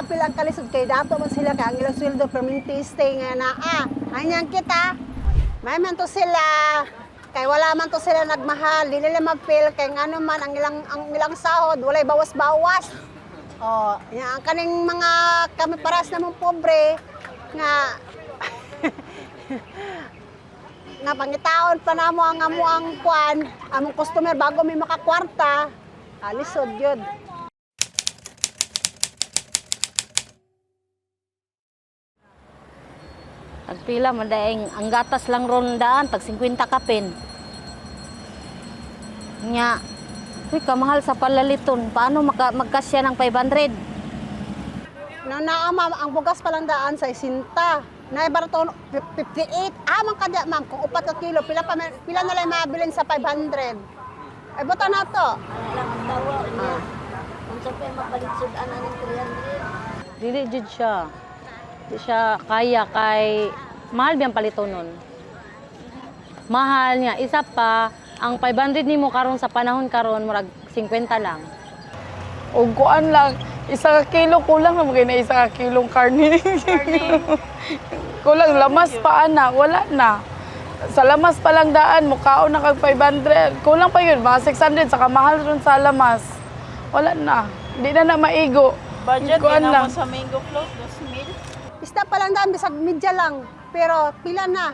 pila ang kalisod kay dato man sila kay ang ilang sweldo permanente nga na anyang kita. May man to sila kay wala man to sila nagmahal, dili nila magpil kay ngano man ang ilang sahod walay bawas-bawas. Oh, ang kaning mga kami paras namang pobre nga nga pangitaon pa namo ang amuang kuan, among customer bago may makakwarta, alisod yun. Agpila madaing ang gatas lang ron daan tag 50 kapin. Nya, uy kamahal sa palaliton. Paano magkasya ng 500? Naama ang bugas pa lang daan sa isinta. Naibaraton 58. Amang kadya ma'am kung 4 ka kilo pila na lang mabilin sa 500. Ay buta na to. Lang ang tawa niya. Kung sa pay mapalitsudan ng 300. Dili jud siya. Di siya kaya kay mahal biyang palito nun. Mahal niya. Isa pa, ang 500 nimo karon sa panahon karon murag 50 lang. O kuan lang, 1 kilo kulang na magay na 1 kilong karne. Kulang lamas pa ana, wala na. Sa lamas pa lang daan mukaon na kag 500. Kulang pa yun, mga 600 saka mahal ron sa lamas. Wala na. Di na maigo. Budget Kuan din lang. ako sa mango float, 2,000. Isda pa lang daan bisag media lang. Pero pila na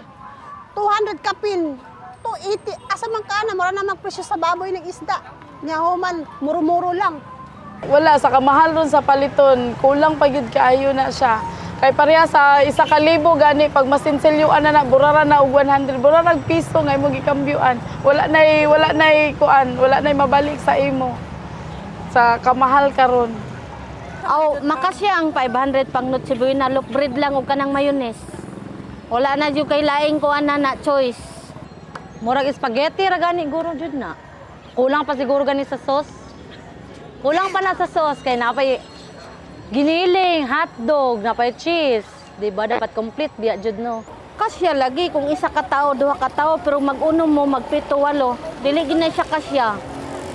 200 kapin. 280 asa man kana mura na magpresyo sa baboy ng isda. Nya human muro-muro lang. Wala, sa kamahal ron sa paliton, kulang pa gyud kaayo na siya. Kay pareha sa 1,000 gani pag masinsilyuan na burara na og 100, burara piso nga imong gikambyuan. Wala nay kuan, wala nay mabalik sa imo. Sa kamahal karon. Aw, makasya ang 500 pang nutsiboy na loaf bread lang ug kanang mayonnaise. Wala na jud kay laing kuan na choice. Murag spaghetti ra gani guro jud na. Kulang pa siguro gani sa sauce. Kulang pa na sa sauce kay napay giniling, hotdog, napay cheese. Di ba dapat complete biya jud no. Kasya lagi kung isa ka tao, duha ka tao pero mag-unom mo magpito walo. Dili gid na siya kasya.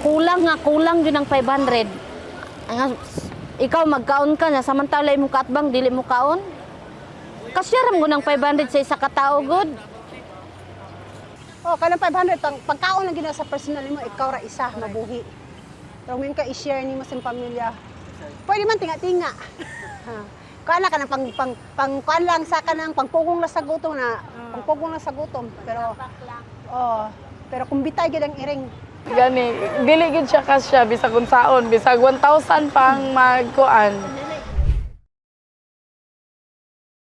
Kulang jud ang 500. Ang ikaw magkaon ka na samantala imong kaatbang dili mo kaon. Kasya ra mo ng 500 sa isa ka tao good. Oh, kanang 500 pagkaon lang gina sa personal mo ikaw ra isa mabuhi. Pero min ka i-share nimo sa pamilya. Pwede man tinga-tinga. Kana ka ng pang kuan lang sa kanang pangpugong lang sa gutom na pangpugong lang sa gutom pero pero kung bitay gid ang iring. Gani, dili gid siya kasya bisag unsaon, bisag 1,000 pang magkuan.